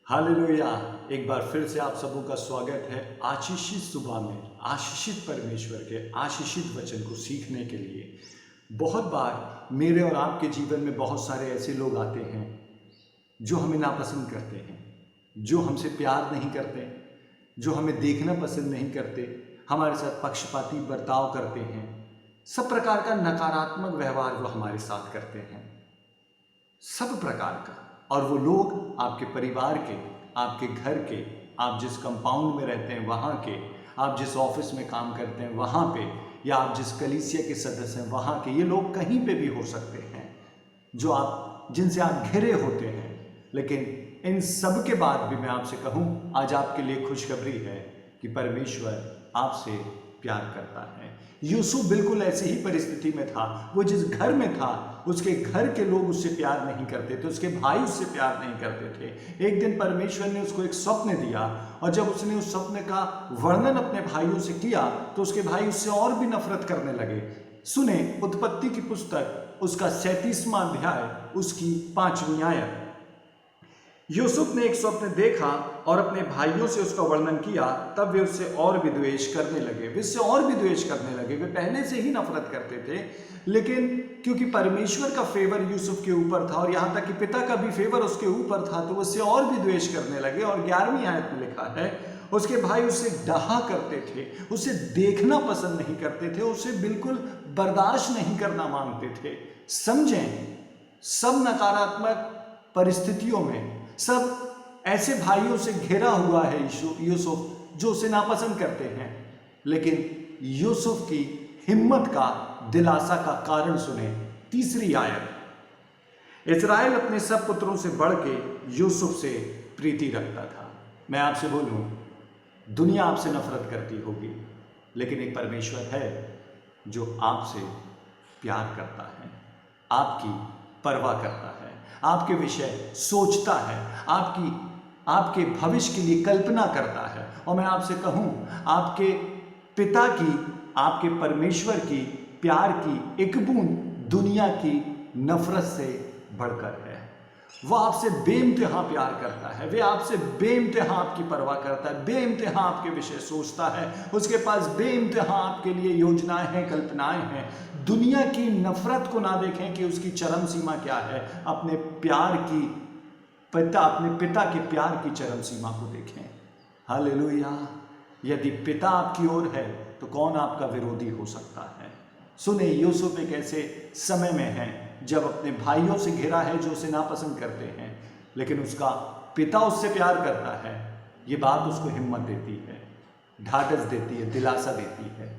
Hallelujah. एक बार फिर से आप सबों का स्वागत है आशीषित सुबह में आशीषित परमेश्वर के आशीषित वचन को सीखने के लिए। बहुत बार मेरे और आपके जीवन में बहुत सारे ऐसे लोग आते हैं जो हमें नापसंद करते हैं, जो हमसे प्यार नहीं करते, जो हमें देखना पसंद नहीं करते, हमारे साथ पक्षपाती बर्ताव करते हैं, सब प्रकार का नकारात्मक व्यवहार वो हमारे साथ करते हैं, सब प्रकार का। और वो लोग आपके परिवार के, आपके घर के, आप जिस कंपाउंड में रहते हैं वहाँ के, आप जिस ऑफिस में काम करते हैं वहाँ पे, या आप जिस कलीसिया के सदस्य हैं वहाँ के, ये लोग कहीं पे भी हो सकते हैं जो जिनसे आप घिरे होते हैं। लेकिन इन सब के बाद भी मैं आपसे कहूँ, आज आपके लिए खुशखबरी है कि परमेश्वर आपसे प्यार करता है। यूसुफ बिल्कुल ऐसी ही परिस्थिति में था। वो जिस घर में था उसके घर के लोग उससे प्यार नहीं करते थे, उसके भाई उससे प्यार नहीं करते थे। एक दिन परमेश्वर ने उसको एक स्वप्न दिया और जब उसने उस स्वप्न का वर्णन अपने भाइयों से किया तो उसके भाई उससे और भी नफरत करने लगे। सुने उत्पत्ति की पुस्तक, उसका 37वां अध्याय, उसकी 5वीं आयत। यूसुफ ने एक स्वप्न देखा और अपने भाइयों से उसका वर्णन किया, तब वे उससे और भी द्वेष करने लगे। वे उससे और भी द्वेष करने लगे। वे पहले से ही नफरत करते थे, लेकिन क्योंकि परमेश्वर का फेवर यूसुफ के ऊपर था और यहाँ तक कि पिता का भी फेवर उसके ऊपर था, तो उससे और भी द्वेष करने लगे। और 11वीं आयत में लिखा है, उसके भाई उससे डहा करते थे, उसे देखना पसंद नहीं करते थे, उसे बिल्कुल बर्दाश्त नहीं करना मांगते थे। समझें, सब नकारात्मक परिस्थितियों में सब ऐसे भाइयों से घिरा हुआ है यूसुफ जो उसे नापसंद करते हैं। लेकिन यूसुफ की हिम्मत का, दिलासा का कारण सुने। 3री आयत। इस्राएल अपने सब पुत्रों से बढ़ के यूसुफ से प्रीति रखता था। मैं आपसे बोलूं, दुनिया आपसे नफरत करती होगी, लेकिन एक परमेश्वर है जो आपसे प्यार करता है, आपकी परवाह करता है, आपके विषय सोचता है, आपके भविष्य के लिए कल्पना करता है। और मैं आपसे कहूं, आपके पिता की, आपके परमेश्वर की प्यार की एक बूंद दुनिया की नफरत से बढ़कर है। वह आपसे बेइंतहा प्यार करता है, वे आपसे बेइंतहा आपकी परवाह करता है, बेइंतहा आपके विषय सोचता है, उसके पास बेइंतहा आपके लिए योजनाएं हैं, कल्पनाएं हैं। दुनिया की नफरत को ना देखें कि उसकी चरम सीमा क्या है, अपने पिता के प्यार की चरम सीमा को देखें। हालेलुया। यदि पिता आपकी ओर है तो कौन आपका विरोधी हो सकता है। सुने, यूसुफ एक ऐसे समय में है जब अपने भाइयों से घिरा है जो उसे नापसंद करते हैं, लेकिन उसका पिता उससे प्यार करता है। ये बात उसको हिम्मत देती है, ढाढ़स देती है, दिलासा देती है।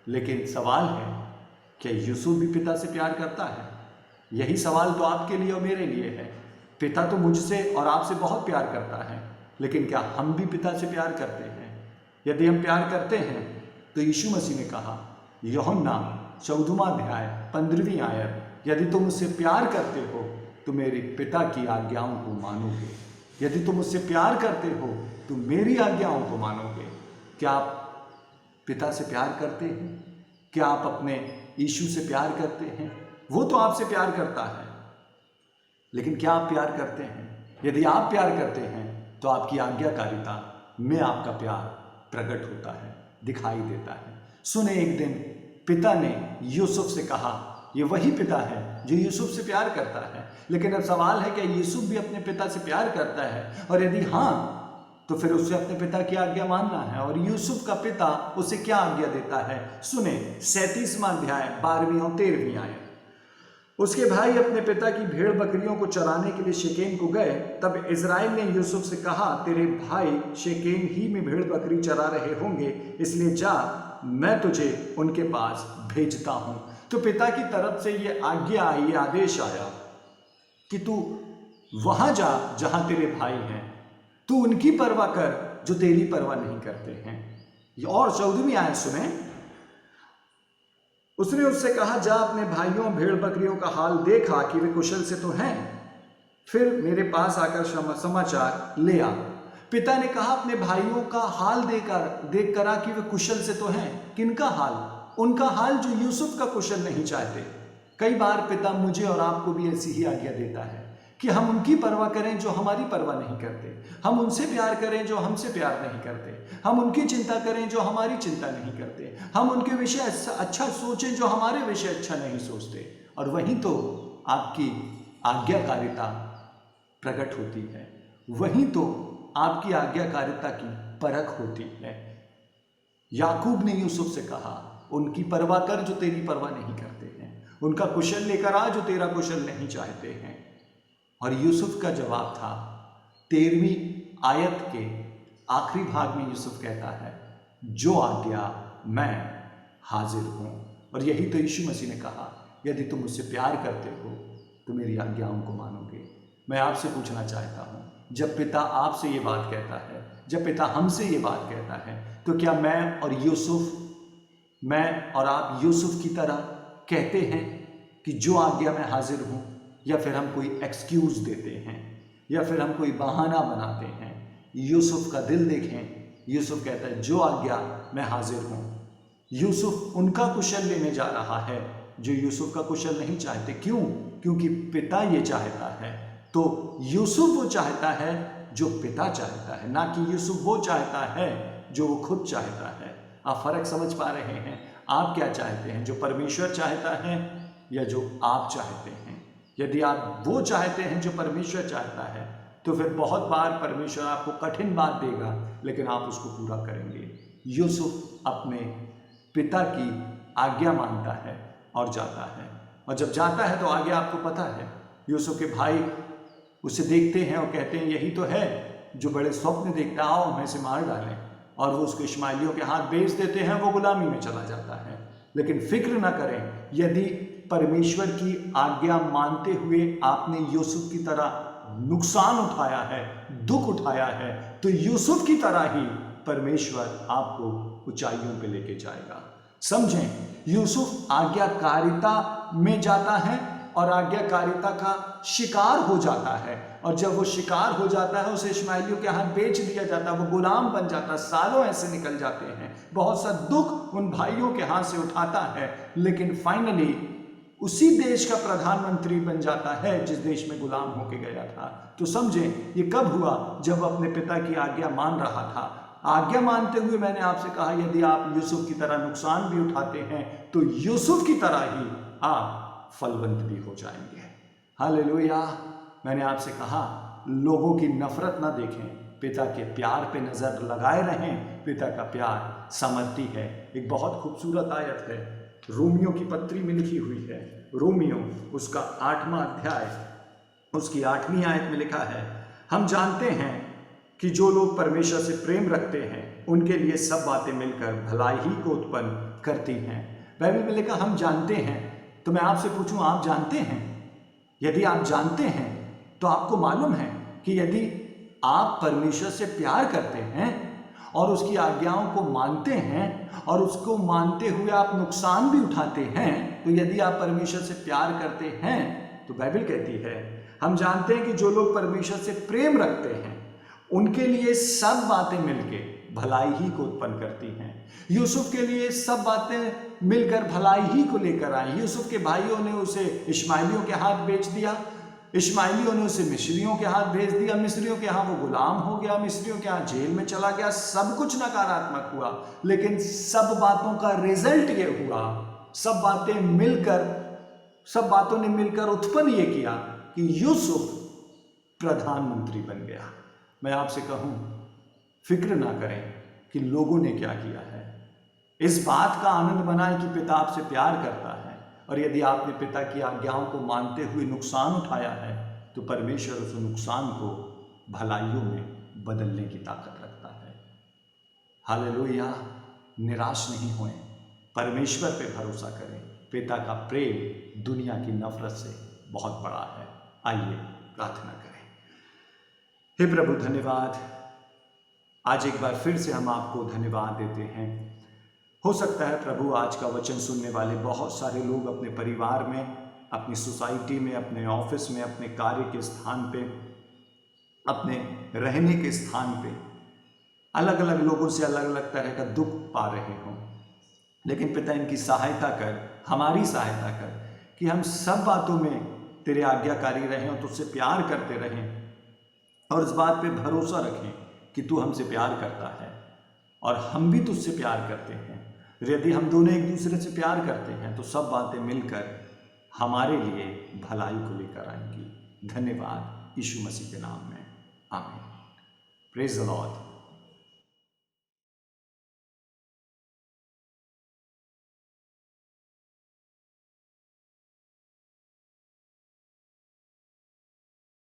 लेकिन सवाल है, क्या यूसुफ भी पिता से प्यार करता है? यही सवाल तो आपके लिए और मेरे लिए है। पिता तो मुझसे और आपसे बहुत प्यार करता है, लेकिन क्या हम भी पिता से प्यार करते हैं? यदि हम प्यार करते हैं तो यीशु मसीह ने कहा, यूहन्ना 14वां अध्याय 15वीं आयत, यदि तुम मुझसे प्यार करते हो तो मेरे पिता की आज्ञाओं को मानोगे। यदि तुम मुझसे प्यार करते हो तो मेरी आज्ञाओं को मानोगे। क्या आप पिता से प्यार करते हैं? क्या आप अपने यीशु से प्यार करते हैं? वो तो आपसे प्यार करता है, लेकिन क्या आप प्यार करते हैं? यदि आप प्यार करते हैं तो आपकी आज्ञाकारिता में आपका प्यार प्रकट होता है, दिखाई देता है। सुने, एक दिन पिता ने यूसुफ से कहा, ये वही पिता है जो यूसुफ से प्यार करता है। लेकिन अब सवाल है, क्या यूसुफ भी अपने पिता से प्यार करता है? और यदि हाँ, तो फिर उसे अपने पिता की आज्ञा मानना है। और यूसुफ का पिता उसे क्या आज्ञा देता है? सुने, 37वां अध्याय 12वीं और 13वीं आयत। उसके भाई अपने पिता की भेड़ बकरियों को चराने के लिए शेकेम को गए। तब इज़राइल ने यूसुफ से कहा, तेरे भाई शेकेम ही में भेड़ बकरी चरा रहे होंगे, इसलिए जा, मैं तुझे उनके पास भेजता हूं। तो पिता की तरफ से ये आज्ञा आई, ये आदेश आया कि तू वहां जा जहां तेरे भाई हैं, तू उनकी परवाह कर जो तेरी परवाह नहीं करते हैं। और 14वीं आयत सुने, उसने उससे कहा, जा अपने भाइयों भेड़ बकरियों का हाल देखा कि वे कुशल से तो हैं, फिर मेरे पास आकर समाचार ले आ। पिता ने कहा, अपने भाइयों का हाल देख कर आ कि वे कुशल से तो हैं। किनका हाल? उनका हाल जो यूसुफ का कुशल नहीं चाहते। कई बार पिता मुझे और आपको भी ऐसी ही आज्ञा देता है कि हम उनकी परवाह करें जो हमारी परवाह नहीं करते, हम उनसे प्यार करें जो हमसे प्यार नहीं करते, हम उनकी चिंता करें जो हमारी चिंता नहीं करते, हम उनके विषय अच्छा सोचें जो हमारे विषय अच्छा नहीं सोचते। और वहीं तो आपकी आज्ञाकारिता प्रकट होती है, वहीं तो आपकी आज्ञाकारिता की परख होती है। याकूब ने यूसुफ से कहा, उनकी परवाह कर जो तेरी परवाह नहीं करते हैं, उनका कुशल लेकर आ जो तेरा कुशल नहीं चाहते हैं। और यूसुफ का जवाब था 13वीं आयत के आखिरी भाग में यूसुफ कहता है, जो आज्ञा मैं हाजिर हूं। और यही तो यीशु मसीह ने कहा, यदि तुम मुझसे प्यार करते हो तो मेरी आज्ञाओं को मानोगे। मैं आपसे पूछना चाहता हूं, जब पिता आपसे ये बात कहता है, जब पिता हमसे ये बात कहता है, तो क्या मैं और आप यूसुफ की तरह कहते हैं कि जो आज्ञा मैं हाजिर हूं, या फिर हम कोई एक्सक्यूज देते हैं, या फिर हम कोई बहाना बनाते हैं? यूसुफ का दिल देखें, यूसुफ कहता है जो आज्ञा मैं हाजिर हूं। यूसुफ उनका कुशल लेने जा रहा है जो यूसुफ का कुशल नहीं चाहते। क्यों? क्योंकि पिता ये चाहता है। तो यूसुफ वो चाहता है जो पिता चाहता है, ना कि यूसुफ वो चाहता है जो वो खुद चाहता है। आप फर्क समझ पा रहे हैं? आप क्या चाहते हैं, जो परमेश्वर चाहता है या जो आप चाहते हैं? यदि आप वो चाहते हैं जो परमेश्वर चाहता है, तो फिर बहुत बार परमेश्वर आपको कठिन बात देगा, लेकिन आप उसको पूरा करेंगे। यूसुफ अपने पिता की आज्ञा मानता है और जाता है, और जब जाता है तो आगे आपको पता है, यूसुफ के भाई उसे देखते हैं और कहते हैं यही तो है जो बड़े स्वप्न देखता, आओ हमें से मार डालें। और वो उसको इश्माइलियों के हाथ बेच देते हैं, वो गुलामी में चला जाता है। लेकिन फिक्र ना करें, यदि परमेश्वर की आज्ञा मानते हुए आपने यूसुफ की तरह नुकसान उठाया है, दुख उठाया है, तो यूसुफ की तरह ही परमेश्वर आपको ऊंचाइयों पे लेके जाएगा। समझें, यूसुफ आज्ञाकारिता में जाता है और आज्ञाकारिता का शिकार हो जाता है, और जब वो शिकार हो जाता है उसे इश्माइलियों के हाथ बेच दिया जाता है, वो गुलाम बन जाता है। सालों ऐसे निकल जाते हैं, बहुत सा दुख उन भाइयों के हाथ से उठाता है, लेकिन फाइनली उसी देश का प्रधानमंत्री बन जाता है जिस देश में गुलाम होके गया था। तो समझें, ये कब हुआ? जब अपने पिता की आज्ञा मान रहा था। आज्ञा मानते हुए मैंने आपसे कहा, यदि आप यूसुफ की तरह नुकसान भी उठाते हैं तो यूसुफ की तरह ही आप फलवंत भी हो जाएंगे। हालेलुया। मैंने आपसे कहा, लोगों की नफरत ना देखें, पिता के प्यार पे नजर लगाए रहें। पिता का प्यार सामर्थी है। एक बहुत खूबसूरत आयत है, रोमियो की पत्री में लिखी हुई है। रोमियो उसका 8वां अध्याय, उसकी 8वीं आयत में लिखा है, हम जानते हैं कि जो लोग परमेश्वर से प्रेम रखते हैं उनके लिए सब बातें मिलकर भलाई ही को उत्पन्न करती हैं। बाइबल में लिखा हम जानते हैं। तो मैं आपसे पूछूं, आप जानते हैं? यदि आप जानते हैं तो आपको मालूम है कि यदि आप परमेश्वर से प्यार करते हैं और उसकी आज्ञाओं को मानते हैं और उसको मानते हुए आप नुकसान भी उठाते हैं, तो यदि आप परमेश्वर से प्यार करते हैं तो बाइबल कहती है, हम जानते हैं कि जो लोग परमेश्वर से प्रेम रखते हैं उनके लिए सब बातें मिलके भलाई ही को उत्पन्न करती हैं। यूसुफ के लिए सब बातें मिलकर भलाई ही को लेकर आई। यूसुफ के भाइयों ने उसे इश्माइलियों के हाथ बेच दिया, इश्माइलियों ने उसे मिस्रियों के हाथ भेज दिया, मिस्रियों के यहाँ वो गुलाम हो गया, मिस्रियों के यहाँ जेल में चला गया। सब कुछ नकारात्मक हुआ, लेकिन सब बातों का रिजल्ट ये हुआ, सब बातों ने मिलकर उत्पन्न ये किया कि यूसुफ प्रधानमंत्री बन गया। मैं आपसे कहूं, फिक्र ना करें कि लोगों ने क्या किया है। इस बात का आनंद मनाएं कि पिता आपसे प्यार करता है, और यदि आपने पिता की आज्ञाओं को मानते हुए नुकसान उठाया है तो परमेश्वर उस नुकसान को भलाइयों में बदलने की ताकत रखता है। हालेलुया। निराश नहीं होएं, परमेश्वर पे भरोसा करें। पिता का प्रेम दुनिया की नफरत से बहुत बड़ा है। आइए प्रार्थना करें। हे प्रभु, धन्यवाद। आज एक बार फिर से हम आपको धन्यवाद देते हैं। हो सकता है प्रभु, आज का वचन सुनने वाले बहुत सारे लोग अपने परिवार में, अपनी सोसाइटी में, अपने ऑफिस में, अपने कार्य के स्थान पे, अपने रहने के स्थान पे अलग अलग लोगों से अलग अलग तरह का दुख पा रहे हों। लेकिन पिता, इनकी सहायता कर, हमारी सहायता कर कि हम सब बातों में तेरे आज्ञाकारी रहें और तुझसे प्यार करते रहें और इस बात पे भरोसा रखें कि तू हमसे प्यार करता है और हम भी तुझसे प्यार करते हैं। यदि हम दोनों एक दूसरे से प्यार करते हैं तो सब बातें मिलकर हमारे लिए भलाई को लेकर आएंगी। धन्यवाद यीशु मसीह के नाम में, आमीन। Praise the Lord.